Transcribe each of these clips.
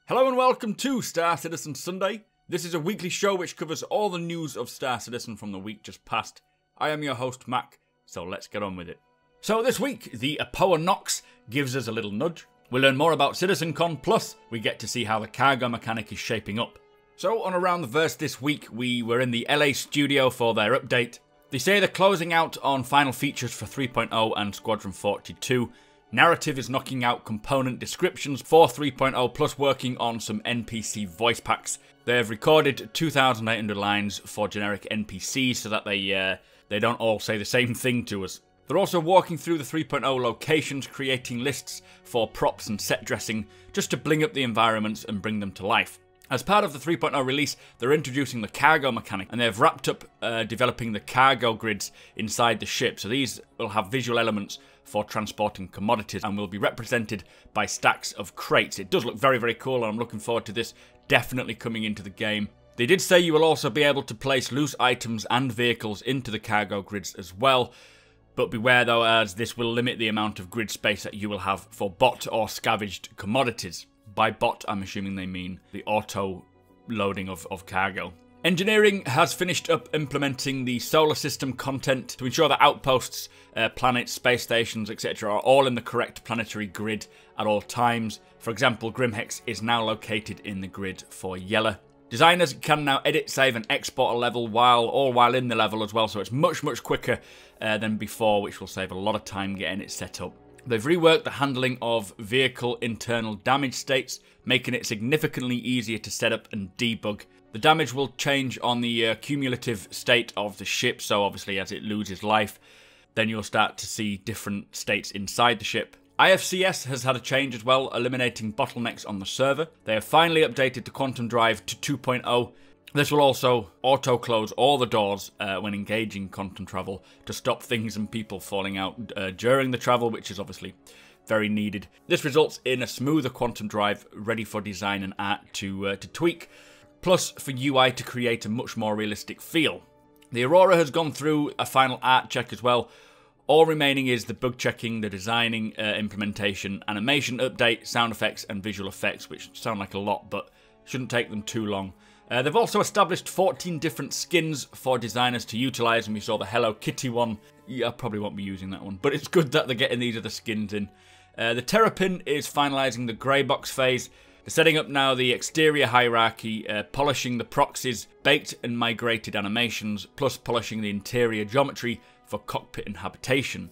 Hello and welcome to Star Citizen Sunday. This is a weekly show which covers all the news of Star Citizen from the week just past. I am your host Mac, so let's get on with it. So this week, the AopoA Nox gives us a little nudge. We learn more about CitizenCon, plus we get to see how the cargo mechanic is shaping up. So on Around the Verse this week, we were in the LA studio for their update. They say they're closing out on final features for 3.0 and Squadron 42. Narrative is knocking out component descriptions for 3.0 plus working on some NPC voice packs. They have recorded 2,800 lines for generic NPCs so that they don't all say the same thing to us. They're also walking through the 3.0 locations, creating lists for props and set dressing just to bling up the environments and bring them to life. As part of the 3.0 release, they're introducing the cargo mechanic, and they've wrapped up developing the cargo grids inside the ship. So these will have visual elements for transporting commodities and will be represented by stacks of crates. It does look very, very cool, and I'm looking forward to this definitely coming into the game. They did say you will also be able to place loose items and vehicles into the cargo grids as well. But beware though, as this will limit the amount of grid space that you will have for bot or scavenged commodities. By bot, I'm assuming they mean the auto loading of cargo. Engineering has finished up implementing the solar system content to ensure that outposts, planets, space stations, etc. are all in the correct planetary grid at all times. For example, Grimhex is now located in the grid for Yella. Designers can now edit, save and export a level while in the level as well, so it's much quicker than before, which will save a lot of time getting it set up. They've reworked the handling of vehicle internal damage states, making it significantly easier to set up and debug. The damage will change on the cumulative state of the ship, so obviously as it loses life, then you'll start to see different states inside the ship. IFCS has had a change as well, eliminating bottlenecks on the server. They have finally updated the quantum drive to 2.0. This will also auto-close all the doors when engaging quantum travel to stop things and people falling out during the travel, which is obviously very needed. This results in a smoother quantum drive ready for design and art to tweak, plus for UI to create a much more realistic feel. The Aurora has gone through a final art check as well. All remaining is the bug checking, the designing, implementation, animation update, sound effects and visual effects, which sound like a lot but shouldn't take them too long. They've also established 14 different skins for designers to utilise, and we saw the Hello Kitty one. Yeah, I probably won't be using that one, but it's good that they're getting these other skins in. The Terrapin is finalising the grey box phase. They're setting up now the exterior hierarchy, polishing the proxies, baked and migrated animations, plus polishing the interior geometry for cockpit and habitation.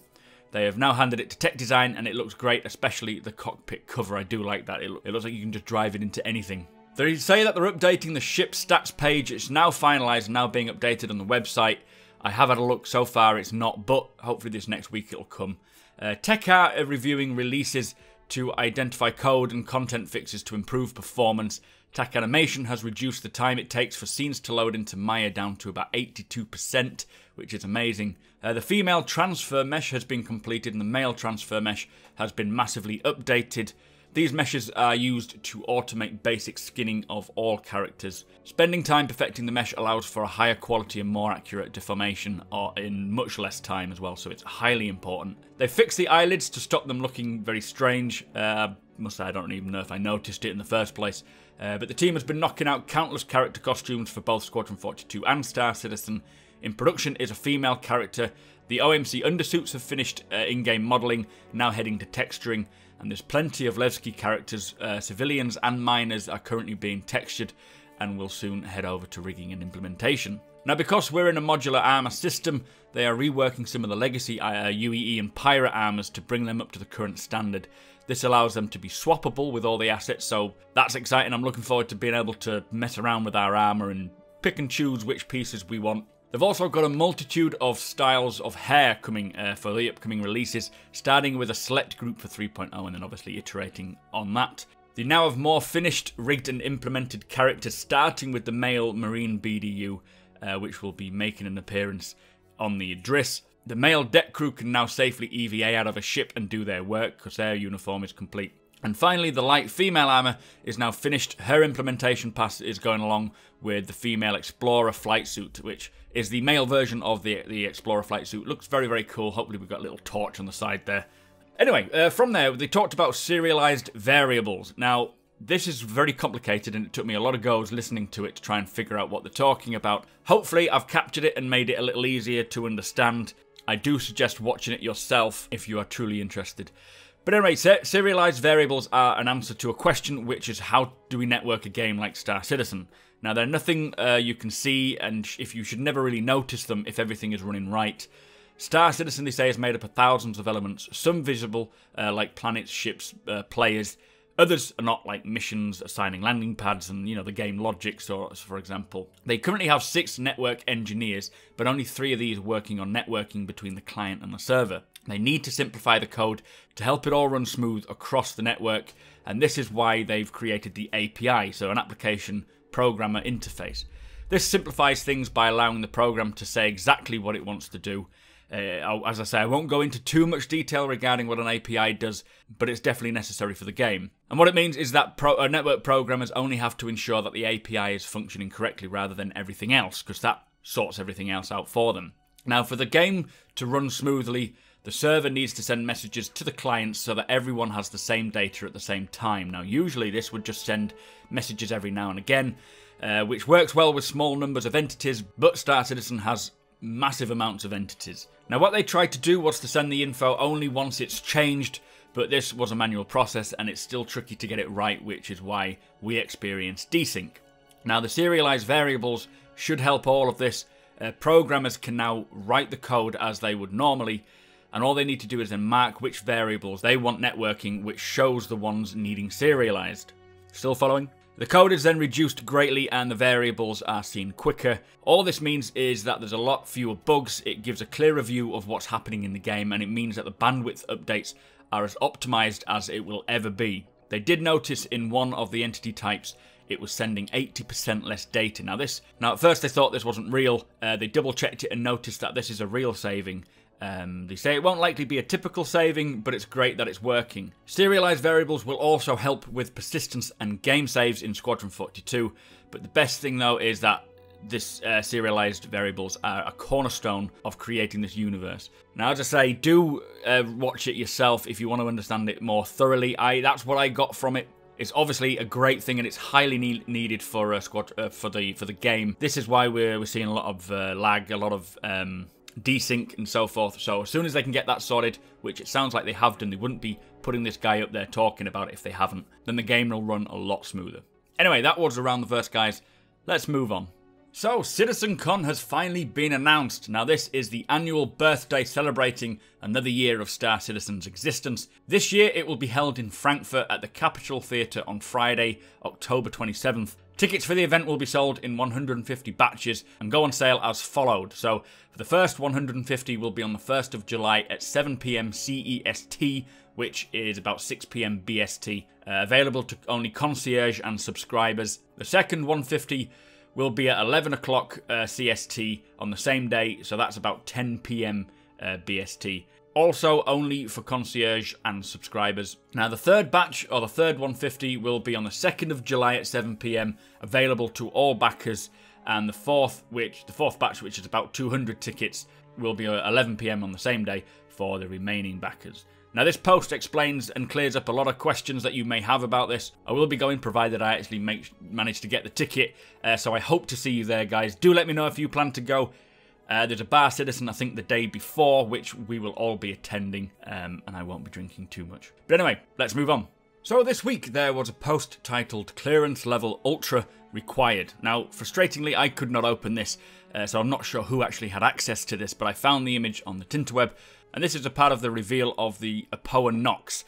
They have now handed it to tech design, and it looks great, especially the cockpit cover. I do like that. It looks like you can just drive it into anything. They say that they're updating the ship stats page. It's now finalised, now being updated on the website. I have had a look. So far it's not, but hopefully this next week it'll come. TechArt are reviewing releases to identify code and content fixes to improve performance. Tac Animation has reduced the time it takes for scenes to load into Maya down to about 82%, which is amazing. The female transfer mesh has been completed and the male transfer mesh has been massively updated. These meshes are used to automate basic skinning of all characters. Spending time perfecting the mesh allows for a higher quality and more accurate deformation, or in much less time as well, so it's highly important. They fixed the eyelids to stop them looking very strange. Must say I don't even know if I noticed it in the first place. But the team has been knocking out countless character costumes for both Squadron 42 and Star Citizen. In production is a female character. The OMC undersuits have finished in-game modelling, now heading to texturing. And there's plenty of Levski characters. Civilians and miners are currently being textured and will soon head over to rigging and implementation. Now, because we're in a modular armour system, they are reworking some of the legacy UEE and pirate armours to bring them up to the current standard. This allows them to be swappable with all the assets, so that's exciting. I'm looking forward to being able to mess around with our armour and pick and choose which pieces we want. They've also got a multitude of styles of hair coming for the upcoming releases, starting with a select group for 3.0 and then obviously iterating on that. They now have more finished, rigged and implemented characters, starting with the male Marine BDU, which will be making an appearance on the Idris. The male deck crew can now safely EVA out of a ship and do their work because their uniform is complete. And finally, the light female armour is now finished. Her implementation pass is going along with the female Explorer flight suit, which is the male version of the Explorer flight suit. Looks very, very cool. Hopefully we've got a little torch on the side there. Anyway, from there, they talked about serialized variables. Now, This is very complicated and it took me a lot of goes listening to it to try and figure out what they're talking about. Hopefully I've captured it and made it a little easier to understand. I do suggest watching it yourself if you are truly interested. But anyway, serialized variables are an answer to a question, which is how do we network a game like Star Citizen? Now, they're nothing you can see, and if you should never really notice them if everything is running right. Star Citizen, they say, is made up of thousands of elements, some visible, like planets, ships, players. Others are not, like missions, assigning landing pads, and, you know, the game logic, so, for example. They currently have 6 network engineers, but only 3 of these working on networking between the client and the server. They need to simplify the code to help it all run smooth across the network, and this is why they've created the API, so an application programmer interface. This simplifies things by allowing the program to say exactly what it wants to do. As I say, I won't go into too much detail regarding what an API does, but it's definitely necessary for the game. And what it means is that network programmers only have to ensure that the API is functioning correctly rather than everything else, because that sorts everything else out for them. Now, for the game to run smoothly, the server needs to send messages to the clients so that everyone has the same data at the same time. Now, usually this would just send messages every now and again, which works well with small numbers of entities, but Star Citizen has massive amounts of entities. Now, what they tried to do was to send the info only once it's changed, but this was a manual process and it's still tricky to get it right, which is why we experience desync. Now, the serialized variables should help all of this. Programmers can now write the code as they would normally, and all they need to do is then mark which variables they want networking, which shows the ones needing serialized. Still following? The code is then reduced greatly and the variables are seen quicker. All this means is that there's a lot fewer bugs, it gives a clearer view of what's happening in the game, and it means that the bandwidth updates are as optimized as it will ever be. They did notice in one of the entity types it was sending 80% less data. Now at first they thought this wasn't real, they double checked it and noticed that this is a real saving. They say it won't likely be a typical saving, but it's great that it's working. Serialized variables will also help with persistence and game saves in Squadron 42, but the best thing though is that this serialized variables are a cornerstone of creating this universe. Now, as I say, do watch it yourself if you want to understand it more thoroughly. That's what I got from it. It's obviously a great thing and it's highly needed for for the game. This is why we're seeing a lot of lag, a lot of desync and so forth. So as soon as they can get that sorted, which it sounds like they have done, they wouldn't be putting this guy up there talking about it if they haven't, then the game will run a lot smoother. Anyway, that was around the verse, guys. Let's move on. So, CitizenCon has finally been announced. Now, this is the annual birthday celebrating another year of Star Citizen's existence. This year, it will be held in Frankfurt at the Capitol Theatre on Friday, October 27th. Tickets for the event will be sold in 150 batches and go on sale as followed. So, for the first 150 will be on the 1st of July at 7 PM CEST, which is about 6 PM BST. Available to only concierge and subscribers. The second 150 will be at 11 o'clock CST on the same day, so that's about 10 PM BST. Also only for concierge and subscribers. Now the third batch, or the third 150, will be on the 2nd of July at 7 PM, available to all backers, and the fourth batch, which is about 200 tickets, will be at 11 PM on the same day for the remaining backers. Now this post explains and clears up a lot of questions that you may have about this. I will be going provided I actually manage to get the ticket, so I hope to see you there, guys. Do let me know if you plan to go. There's a Bar Citizen, I think, the day before, which we will all be attending, and I won't be drinking too much. But anyway, let's move on. So this week there was a post titled Clearance Level Ultra Required. Now, frustratingly, I could not open this, so I'm not sure who actually had access to this, but I found the image on the Tinterweb, and this is a part of the reveal of the AopoA Nox.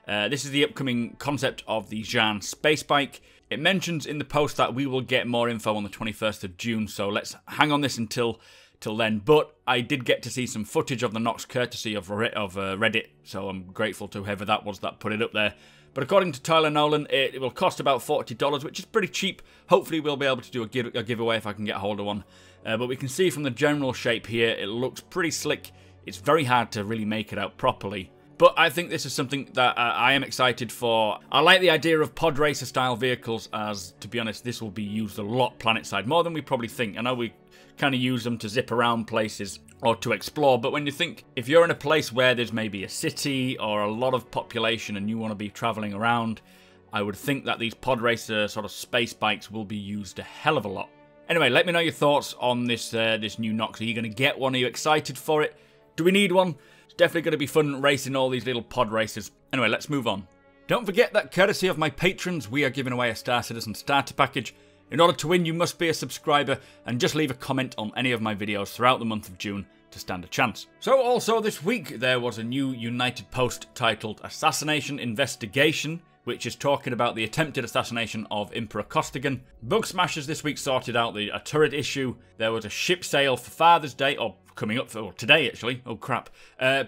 This is the upcoming concept of the Jean space bike. It mentions in the post that we will get more info on the 21st of June, so let's hang on this until then. But I did get to see some footage of the Nox courtesy of Reddit, so I'm grateful to whoever that was that put it up there. But according to Tyler Nolan, it will cost about $40, which is pretty cheap. Hopefully we'll be able to do a giveaway if I can get a hold of one. But we can see from the general shape here, it looks pretty slick. It's very hard to really make it out properly. But I think this is something that I am excited for. I like the idea of pod racer style vehicles, as, to be honest, this will be used a lot planetside, more than we probably think. I know we kind of use them to zip around places or to explore, but when you think, if you're in a place where there's maybe a city or a lot of population and you want to be traveling around, I would think that these pod racer sort of space bikes will be used a hell of a lot. Anyway, let me know your thoughts on this new Nox. Are you going to get one? Are you excited for it? Do we need one? It's definitely going to be fun racing all these little pod racers. Anyway, let's move on. Don't forget that courtesy of my patrons, we are giving away a Star Citizen starter package. In order to win, you must be a subscriber and just leave a comment on any of my videos throughout the month of June to stand a chance. So also this week, there was a new United post titled Assassination Investigation, which is talking about the attempted assassination of Emperor Costigan. Bug Smashers this week sorted out a turret issue. There was a ship sale for Father's Day, or coming up for today actually. Oh crap.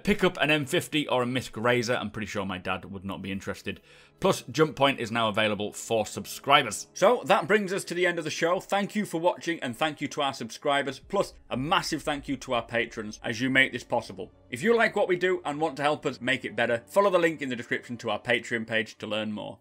Pick up an M50 or a Misc Razor. I'm pretty sure my dad would not be interested. Plus, Jump Point is now available for subscribers. So that brings us to the end of the show. Thank you for watching, and thank you to our subscribers. Plus, a massive thank you to our patrons as you make this possible. If you like what we do and want to help us make it better, follow the link in the description to our Patreon page to learn more.